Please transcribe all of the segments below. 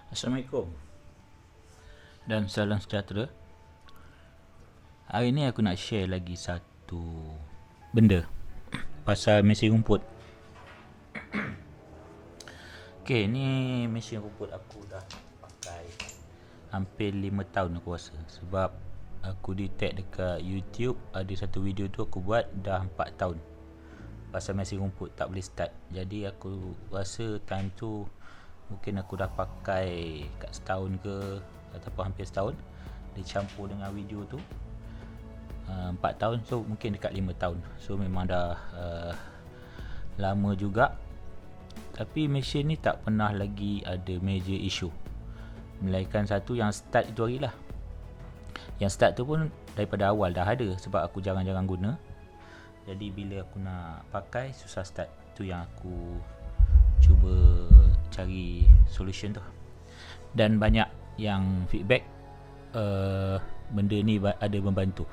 Assalamualaikum dan salam sejahtera. Hari ni aku nak share lagi satu benda pasal mesin rumput. Okay, ni mesin rumput aku dah pakai hampir 5 tahun aku rasa. Sebab aku detect dekat YouTube ada satu video tu aku buat dah 4 tahun pasal mesin rumput tak boleh start. Jadi aku rasa time tu mungkin aku dah pakai kat setahun ke ataupun hampir setahun, dicampur dengan video tu 4 tahun, so mungkin dekat 5 tahun. So memang dah lama juga. Tapi mesin ni tak pernah lagi ada major issue, melainkan satu yang start itu hari lah. Yang start tu pun daripada awal dah ada, sebab aku jarang-jarang guna. Jadi bila aku nak pakai susah start. Tu yang aku cuba cari solution tu. Dan banyak yang feedback benda ni ada membantu.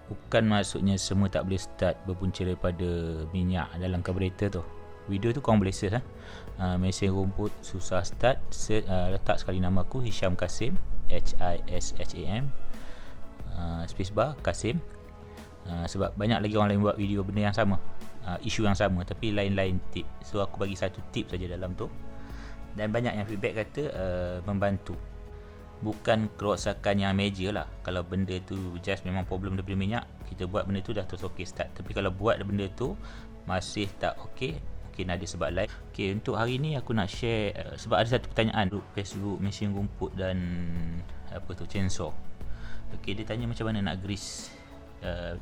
Bukan maksudnya semua tak boleh start berpunca daripada minyak dalam karburator tu. Video tu korang boleh search mesin rumput susah start, letak sekali nama aku Hisham Kasim, Hisham spacebar Kasim. Sebab banyak lagi orang lain buat video benda yang sama, isu yang sama tapi lain-lain tip. So aku bagi satu tip saja dalam tu. Dan banyak yang feedback kata membantu. Bukan kerosakan yang major lah. Kalau benda tu just memang problem daripada minyak, kita buat benda tu dah terus ok start. Tapi kalau buat benda tu masih tak ok, mungkin ada sebab lain. Ok, untuk hari ni aku nak share sebab ada satu pertanyaan di Facebook mesin rumput dan apa tu, chainsaw. Ok, dia tanya macam mana nak grease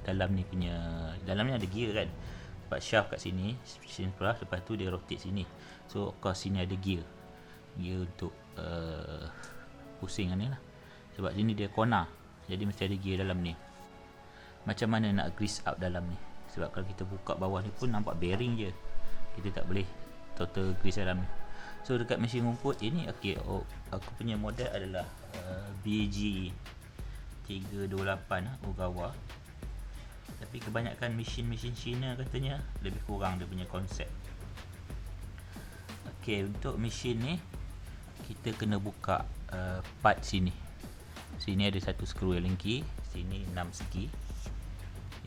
dalam ni punya, dalam ni ada gear kan, sebab shaft kat sini sini pula, lepas tu dia rotate sini. So of course sini ada gear untuk pusing ni lah. Sebab sini dia corner, jadi mesti ada gear dalam ni. Macam mana nak grease up dalam ni? Sebab kalau kita buka bawah ni pun nampak bearing je, kita tak boleh total grease dalam ni. So dekat mesin rumput ini, okay, aku punya model adalah BG 328 Ogawa. Tapi kebanyakan mesin-mesin Cina katanya lebih kurang dia punya konsep. Ok, untuk mesin ni kita kena buka part sini. Sini ada satu skru Allen key, sini 6 segi.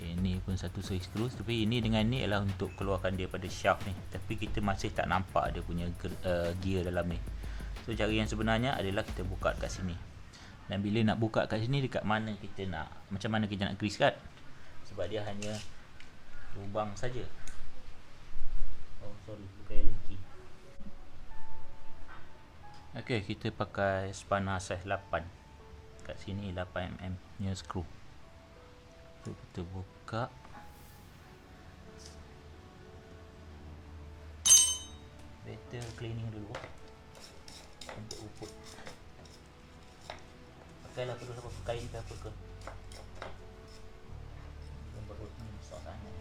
Ini pun satu seri skru. Tapi ini dengan ni adalah untuk keluarkan dia pada shaft ni. Tapi kita masih tak nampak dia punya gear dalam ni. So cara yang sebenarnya adalah kita buka kat sini. Dan bila nak buka kat sini, dekat mana kita nak, macam mana kita nak grease kan? Sebab dia hanya lubang saja. Oh sorry, bukan Allen key. Ok, kita pakai spanner size 8. Kat sini 8mm nya skru. So kita buka. Better cleaning dulu untuk rumput. Pakailah terus apa, kain ke apa ke. Baru ni besar sangat.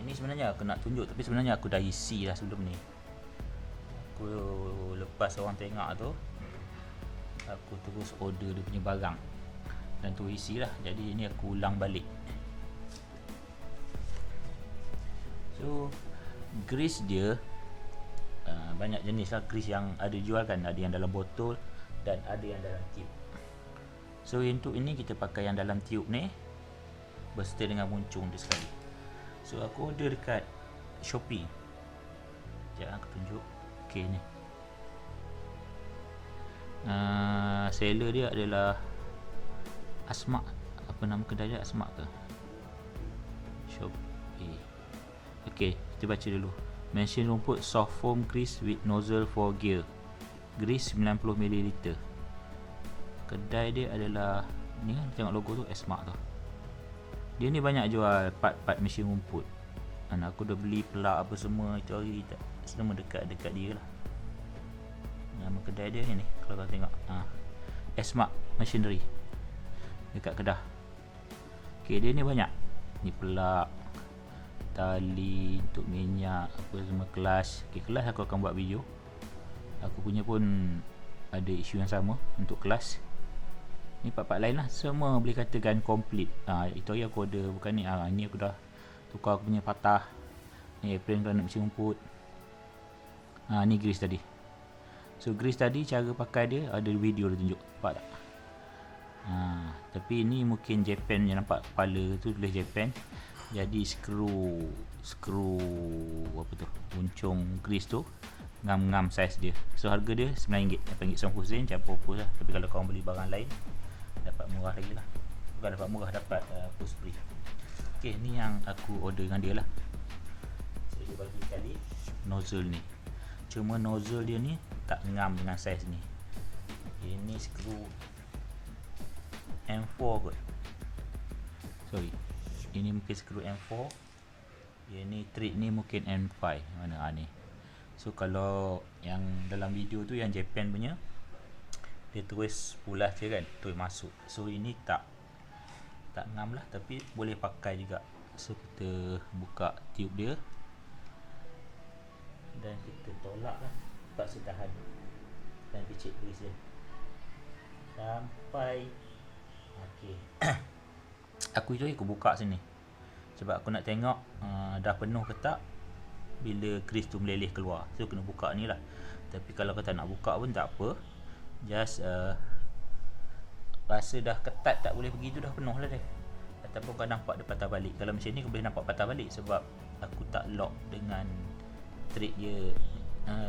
Ini sebenarnya aku nak tunjuk, tapi sebenarnya aku dah isi dah sebelum ni. Aku lepas orang tengok tu, aku terus order dia punya barang dan tu isi lah. Jadi ini aku ulang balik. So grease dia banyak jenis lah grease yang ada jual kan. Ada yang dalam botol dan ada yang dalam tube. So untuk ini kita pakai yang dalam tube ni berserta dengan muncung dia sekali. So aku order dekat Shopee. Sekejap aku tunjuk. Ok ni, seller dia adalah Asma. Apa nama kedai dia? Asma ke? Shopee. Ok, kita baca dulu. Mesin rumput soft foam grease with nozzle for gear. Grease 90ml. Kedai dia adalah ni kan, tengok logo tu, Asma tu. Dia ni banyak jual part-part mesin rumput. Aku dah beli pelak apa semua itu hari, semua dekat dia lah. Nama kedai dia ni kalau kau tengok, Asma Machinery dekat Kedah. Ok, dia ni banyak. Ni pelak, tali untuk minyak, apa semua, kelas. Ok, kelas aku akan buat video. Aku punya pun ada isu yang sama untuk kelas. Ni part-part lain lah, semua boleh katakan complete. Itu hari aku order, bukan ni. Ni aku dah tukar aku punya patah. Ni apron kalau nak mesin rumput. Ni grease tadi. So grease tadi cara pakai dia ada video dia tunjuk, nampak tak? Tapi ni mungkin Japan yang nampak kepala tu tulis Japan. Jadi skru apa tu, buncung grease tu ngam-ngam saiz dia. So harga dia RM9, RM8.90 macam apa-apa lah. Tapi kalau korang beli barang lain dapat murah lagi lah. Bukan dapat murah, dapat post free. Ok, ni yang aku order dengan dia lah. So dia bagi sekali nozzle ni. Cuma nozzle dia ni tak ngam dengan saiz ni. Ini skru M4 kot. Sorry, ini mungkin skru M4. Ini thread ni mungkin M5. Mana ni? So kalau yang dalam video tu yang Japan punya, dia terus pulas je kan, terus masuk. So ini tak ngam lah, tapi boleh pakai juga. So kita buka tube dia dan kita tolak lah, paksa tahan dan picit grease dia sampai okey. Aku buka sini sebab aku nak tengok dah penuh ke tak bila grease tu meleleh keluar. So kena buka ni lah. Tapi kalau kau tak nak buka pun tak apa, just rasa dah ketat tak boleh pergi tu dah penuh lah dia. Ataupun kau nampak dia patah balik. Kalau macam ni kau boleh nampak patah balik sebab aku tak lock dengan thread dia,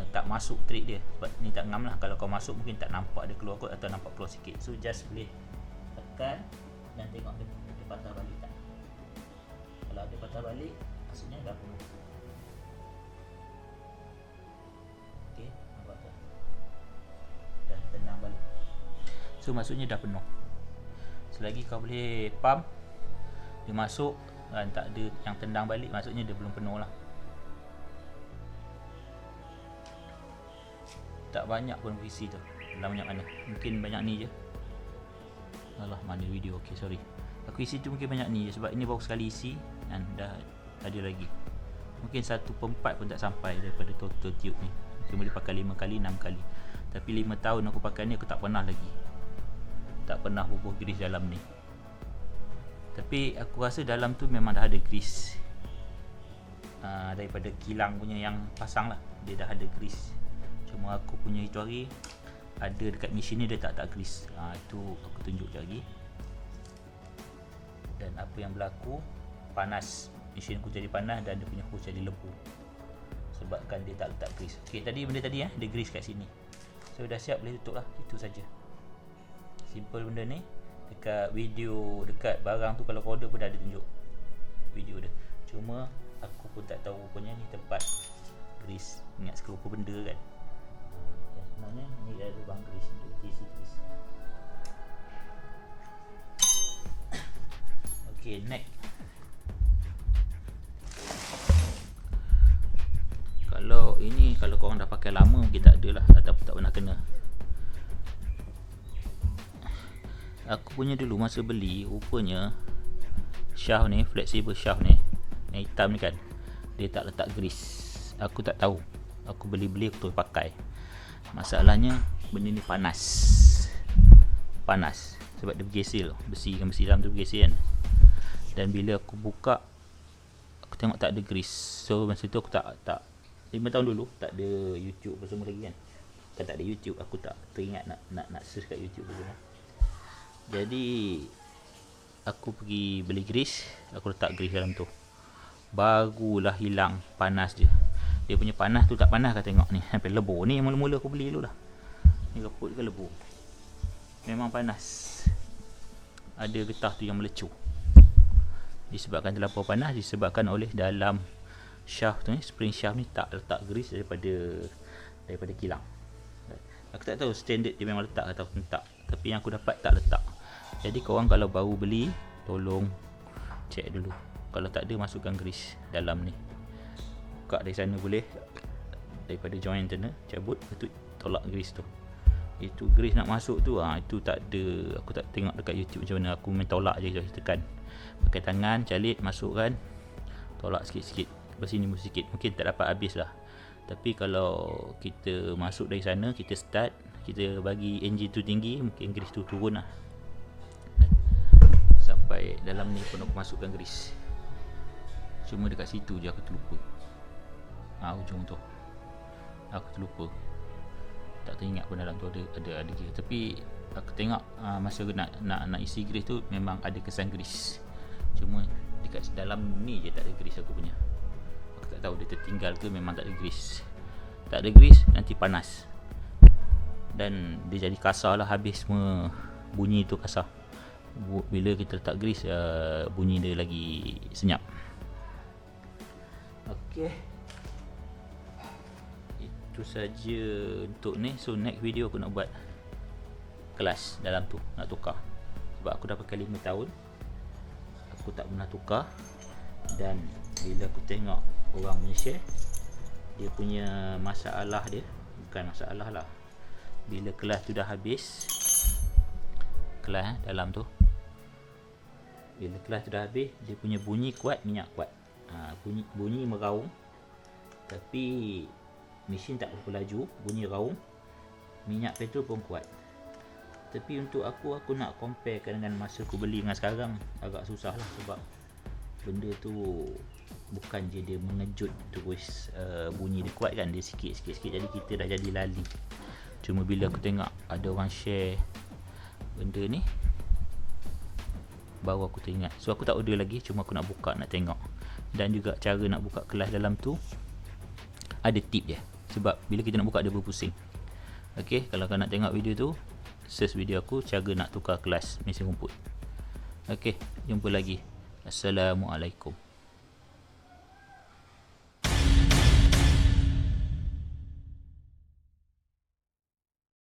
tak masuk thread dia. Sebab ni tak ngam lah. Kalau kau masuk mungkin tak nampak dia keluar kot, atau nampak keluar sikit. So just boleh tekan dan tengok dia patah balik tak. Kalau ada patah balik, maksudnya dah penuh. Ok, nampak tak? Dah tenang balik. So maksudnya dah penuh. Selagi kau boleh pump, dia masuk dan tak ada yang tendang balik, maksudnya dia belum penuh lah. Tak banyak pun visi tu. Dalam banyak mana? Mungkin banyak ni je. Alah, mana video? Ok, sorry. Aku isi tu mungkin banyak ni je sebab ini baru sekali isi dan dah ada lagi. Mungkin 1/4 pun tak sampai daripada total tube ni. Mungkin boleh pakai 5 kali, 6 kali. Tapi 5 tahun aku pakai ni, aku tak pernah lagi. Tak pernah bubuh grease dalam ni. Tapi aku rasa dalam tu memang dah ada grease. Daripada kilang punya yang pasang lah, dia dah ada grease. Cuma aku punya itu hari ada dekat mesin ni dia tak grease. Itu aku tunjuk lagi. Dan apa yang berlaku, panas. Mesin aku jadi panas dan dia punya hose jadi lebu sebabkan dia tak letak grease. Ok, tadi benda tadi dia grease kat sini. So dah siap, boleh tutup lah. Itu saja. Simple benda ni. Dekat video, dekat barang tu kalau kau order pun dah ada tunjuk video dia. Cuma aku pun tak tahu rupanya ni tempat grease. Ingat skru apa benda kan. Sebenarnya ni ada lubang grease untuk isi grease. Ok, next. Kalau ini, kalau korang dah pakai lama mungkin tak ada lah, ataupun tak pernah kena. Aku punya dulu masa beli, rupanya shaft ni, flexible shaft ni, yang hitam ni kan, dia tak letak grease. Aku tak tahu. Aku beli-beli aku terus pakai. Masalahnya benda ni panas sebab dia bergesel. Besi dalam tu bergesel kan. Dan bila aku buka, aku tengok tak ada grease. So masa tu aku tak 5 tahun dulu tak ada YouTube apa semua lagi kan. Kan tak ada YouTube, aku tak teringat nak search kat YouTube apa semua. Jadi aku pergi beli grease, aku letak grease dalam tu. Barulah hilang panas dia. Dia punya panas tu tak panas kau tengok ni. Sampai lebur. Ni mula-mula aku beli dulu lah. Ni kaput ke lebur. Memang panas. Ada getah tu yang melecur. Disebabkan terlampau panas, disebabkan oleh dalam shaft tu ni, spring shaft ni tak letak grease daripada kilang. Aku tak tahu standard dia memang letak atau tak. Tapi yang aku dapat tak letak. Jadi korang kalau baru beli, tolong check dulu. Kalau tak ada, masukkan grease dalam ni. Buka dari sana boleh, daripada join internal cabut, betul tolak grease tu. Itu grease nak masuk tu, itu tak ada. Aku tak tengok dekat YouTube macam mana. Aku main tolak je, tekan pakai tangan, calit, masukkan, tolak sikit-sikit, lepas sini sikit. Mungkin tak dapat habis lah. Tapi kalau kita masuk dari sana, kita start, kita bagi engine tu tinggi, mungkin grease tu turun lah. sampai dalam ni pun aku masukkan grease. Cuma dekat situ je aku terlupa. Ujung tu aku terlupa. Tak teringat pun dalam tu ada grease. Tapi aku tengok masa nak isi grease tu memang ada kesan grease. Cuma dekat dalam ni je tak ada grease aku punya. Aku tak tahu dia tertinggal ke memang tak ada grease. Tak ada grease nanti panas. Dan dia jadi kasar lah, habis semua bunyi tu kasar. Bila kita letak grease bunyi dia lagi senyap. Okey, itu saja untuk ni. So next video aku nak buat kelas dalam tu, nak tukar. Sebab aku dah pakai 5 tahun aku tak pernah tukar. Dan bila aku tengok orang punya share, dia punya masalah dia, bukan masalah lah, bila kelas tu dah habis, kelas dalam tu, bila kelas tu dah habis, dia punya bunyi kuat, minyak kuat. Bunyi meraung, tapi mesin tak berapa laju, bunyi raung. Minyak petrol pun kuat. Tapi untuk aku nak comparekan dengan masa aku beli dengan sekarang, agak susah lah. Sebab benda tu bukan je dia mengejut terus bunyi dia kuat kan, dia sikit, jadi kita dah jadi lali. Cuma bila aku tengok ada orang share benda ni, baru aku teringat. So aku tak order lagi, cuma aku nak buka, nak tengok. Dan juga cara nak buka kelas dalam tu ada tip je. Sebab bila kita nak buka dia berpusing. Ok, kalau kau nak tengok video tu, search video aku cara nak tukar kelas mesin rumput. Ok, jumpa lagi. Assalamualaikum.